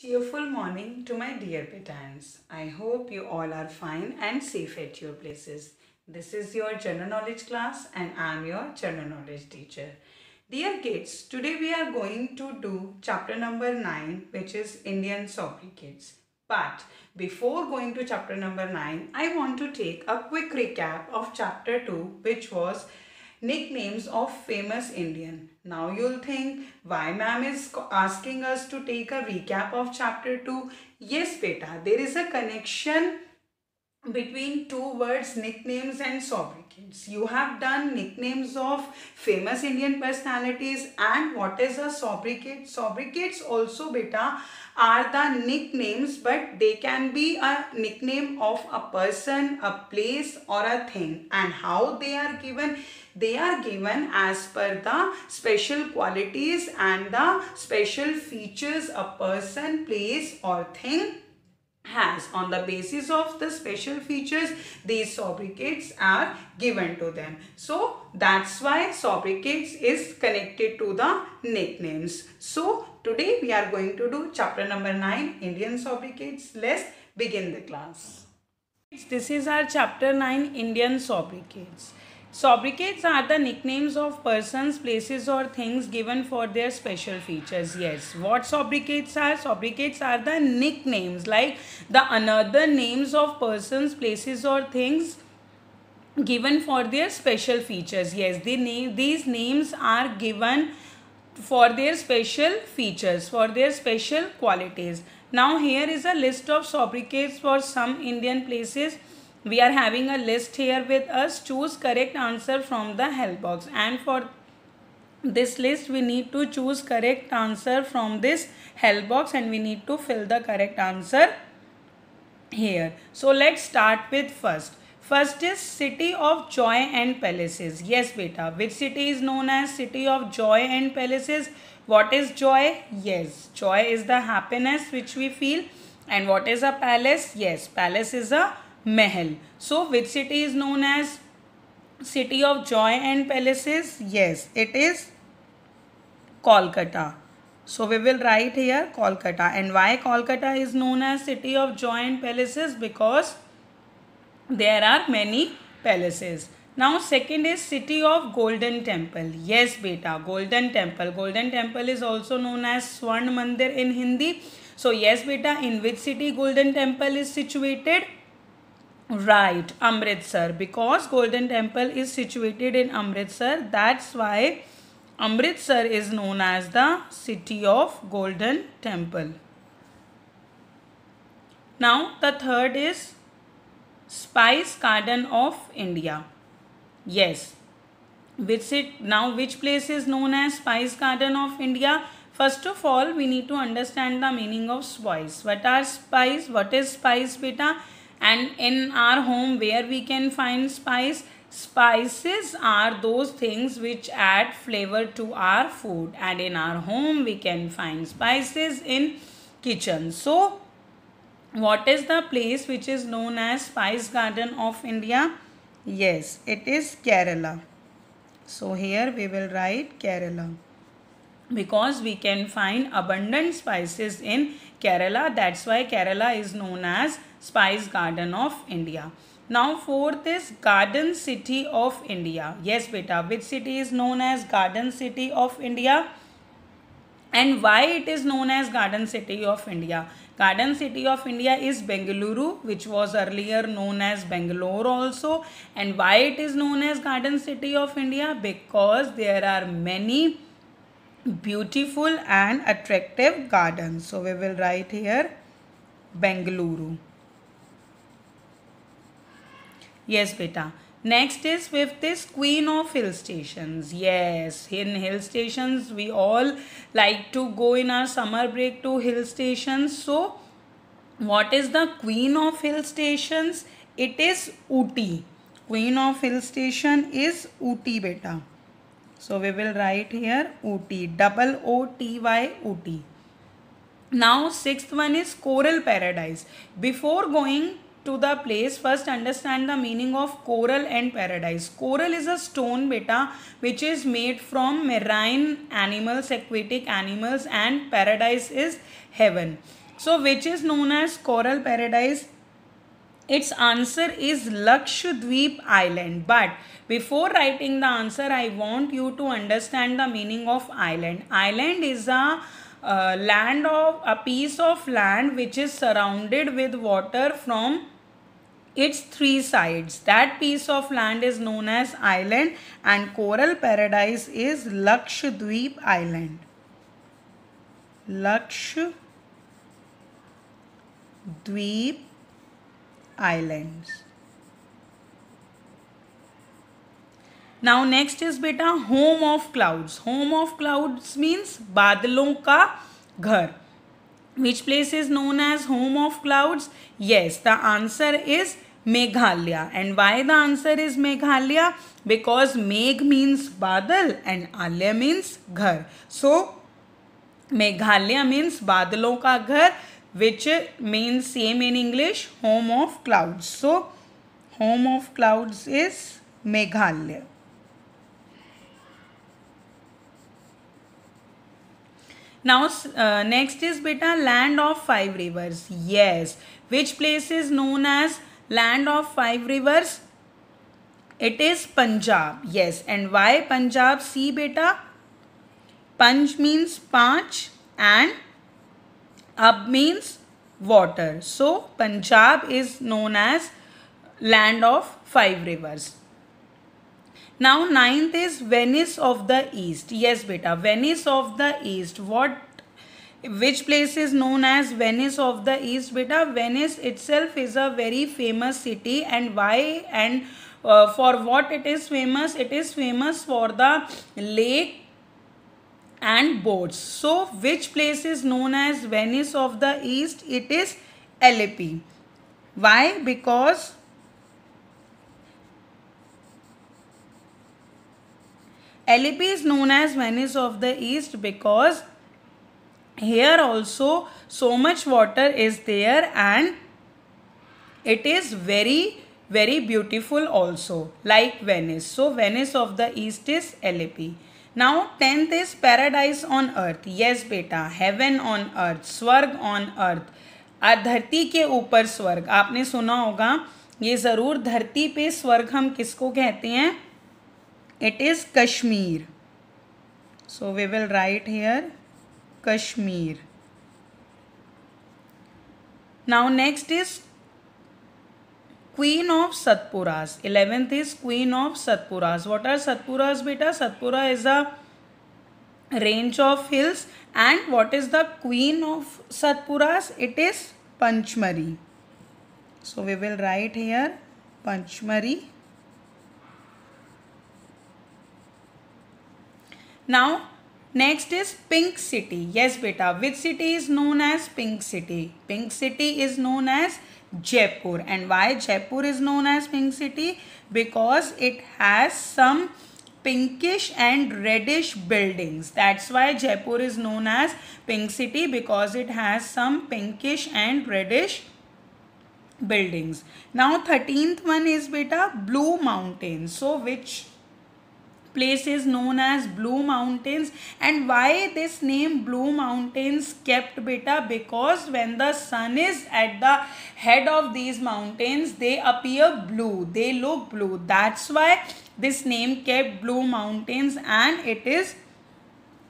Cheerful morning to my dear Petans. I hope you all are fine and safe at your places. This is your general knowledge class and I am your general knowledge teacher. Dear kids, today we are going to do chapter number 9, which is Indian sobriquets. But before going to chapter number 9, I want to take a quick recap of chapter 2, which was nicknames of famous Indian. Now you'll think why ma'am is asking us to take a recap of chapter 2. Yes beta, there is a connection between two words, nicknames and sobriquets. You have done nicknames of famous Indian personalities, and what is a sobriquet? Sobriquets also beta are the nicknames, but they can be a nickname of a person, a place or a thing. And how they are given? They are given as per the special qualities and the special features a person, place or thing has. On the basis of the special features, these sobriquets are given to them. So that's why sobriquets is connected to the nicknames. So today we are going to do chapter number 9, Indian sobriquets. Let's begin the class. This is our chapter 9, Indian sobriquets. Sobriquets are the nicknames of persons, places or things given for their special features. Yes, what sobriquets are? Sobriquets are the nicknames, like the another names of persons, places or things given for their special features. Yes, these names are given for their special features, for their special qualities. Now here is a list of sobriquets for some Indian places. We are having a list here with us. Choose correct answer from the help box, and for this list we need to choose correct answer from this help box and we need to fill the correct answer here. So let's start with first. First is City of Joy and Palaces. Yes beta, which city is known as City of Joy and Palaces? What is joy? Yes, joy is the happiness which we feel. And what is a palace? Yes, palace is a Mahal. So which city is known as City of Joy and Palaces? Yes, it is Kolkata. So we will write here Kolkata. And why Kolkata is known as City of Joy and Palaces? Because there are many palaces. Now second is City of Golden Temple. Yes beta, Golden Temple. Golden Temple is also known as Swarn Mandir in Hindi. So yes beta, in which city Golden Temple is situated? Right, Amritsar. Because Golden Temple is situated in Amritsar, that's why Amritsar is known as the City of Golden Temple. Now the third is Spice Garden of India. Yes. Which place is known as Spice Garden of India? First of all, we need to understand the meaning of spice. What are spice? What is spice beta? And in our home, where we can find spice? Spices are those things which add flavor to our food, and in our home we can find spices in kitchen. So what is the place which is known as Spice Garden of India? Yes, it is Kerala. So here we will write Kerala, because we can find abundant spices in Kerala. That's why Kerala is known as Spice Garden of India. Now fourth is Garden City of India. Yes beta, which city is known as Garden City of India? And why it is known as Garden City of India? Garden City of India is Bengaluru, which was earlier known as Bangalore also. And why it is known as Garden City of India? Because there are many beautiful and attractive gardens. So we will write here Bengaluru. Yes beta. Next is with this Queen of Hill Stations. Yes, in hill stations we all like to go in our summer break to hill stations. So what is the Queen of Hill Stations? It is Ooty. Queen of Hill Station is Ooty beta. So we will write here Ooty, OOTY, Ooty. Now sixth one is Coral Paradise. Before going to the place, first understand the meaning of coral and paradise. Coral is a stone beta which is made from marine animals, aquatic animals, and paradise is heaven. So which is known as coral paradise? Its answer is Lakshadweep Island. But before writing the answer, I want you to understand the meaning of island. Island is a piece of land which is surrounded with water from its three sides. That piece of land is known as island, and coral paradise is Lakshadweep Island. Lakshadweep Islands. Now next is beta home of clouds. Home of clouds means बादलों का घर. Which place is known as home of clouds? Yes, the answer is Meghalaya. And why the answer is Meghalaya? Because Megh means badal and Alya means ghar. So Meghalaya means badalon ka ghar, which means same in English, home of clouds. So home of clouds is Meghalaya. Now next is beta land of five rivers. Yes, which place is known as land of five rivers? It is Punjab. Yes, and why Punjab? See beta, Panj means panch and Ab means water. So Punjab is known as land of five rivers. Now ninth is Venice of the East. Yes beta, Venice of the East. Which place is known as Venice of the East beta? Venice itself is a very famous city. And why and for what it is famous? It is famous for the lake and boats. So which place is known as Venice of the East? It is Alleppey. Why? Because Alleppey is known as Venice of the East because here also so much water is there and it is very beautiful also like Venice. So Venice of the East is Alleppey. Now 10th is paradise on earth. Yes beta, heaven on earth, स्वर्ग on earth. धरती के ऊपर स्वर्ग. आपने सुना होगा ये ज़रूर. धरती पे स्वर्ग हम किसको कहते हैं? It is Kashmir. So we will write here Kashmir. Now next is Queen of Satpuras. 11th is Queen of Satpuras. What are Satpuras beta? Satpura is a range of hills. And what is the Queen of Satpuras? It is Panchmari. So we will write here Panchmari. Now next is Pink City. Yes beta, which city is known as Pink City? Pink City is known as Jaipur. And why Jaipur is known as Pink City? Because it has some pinkish and reddish buildings. That's why Jaipur is known as Pink City, because it has some pinkish and reddish buildings. Now 13th one is beta Blue Mountains. So which place is known as Blue Mountains? And why this name Blue Mountains kept beta? Because when the sun is at the head of these mountains, they appear blue, they look blue. That's why this name kept Blue Mountains. And it is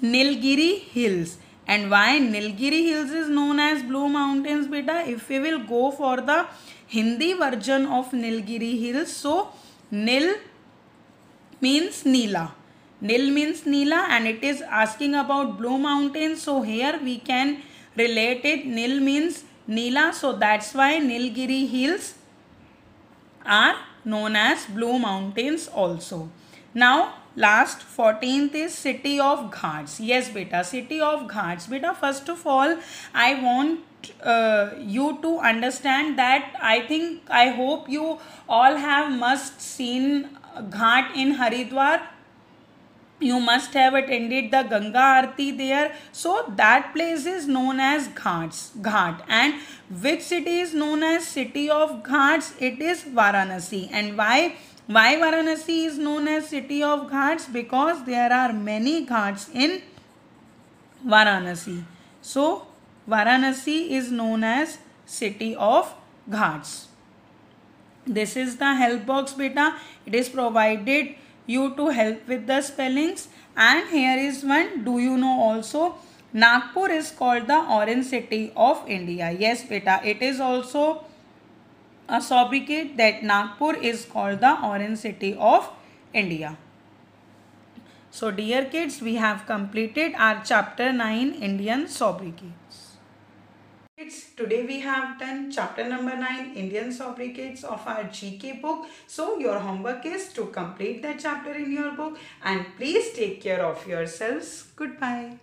Nilgiri Hills. And why Nilgiri Hills is known as Blue Mountains beta? If we will go for the Hindi version of Nilgiri Hills, so Nil means Neela. Nil means Neela, and it is asking about Blue Mountains. So here we can relate it. Nil means Neela. So that's why Nilgiri Hills are known as Blue Mountains also. Now last 14th is City of Ghats. Yes beta, City of Ghats. Beta, first of all I want you to understand that I hope you all have must seen Ghat in Haridwar. You must have attended the Ganga Aarti there. So that place is known as Ghat. And which city is known as City of Ghats? It is Varanasi. And why Varanasi is known as City of Ghats? Because there are many ghats in Varanasi. So Varanasi is known as city of ghats. This is the help box beta. It is provided you to help with the spellings. And here is one. Do you know also Nagpur is called the orange city of India? Yes beta, it is also a sobriquet that Nagpur is called the orange city of India. So dear kids, we have completed our chapter 9 Indian sobriquets. Kids, today we have done chapter number 9 Indian sobriquets of our GK book. So your homework is to complete that chapter in your book and please take care of yourselves. Goodbye.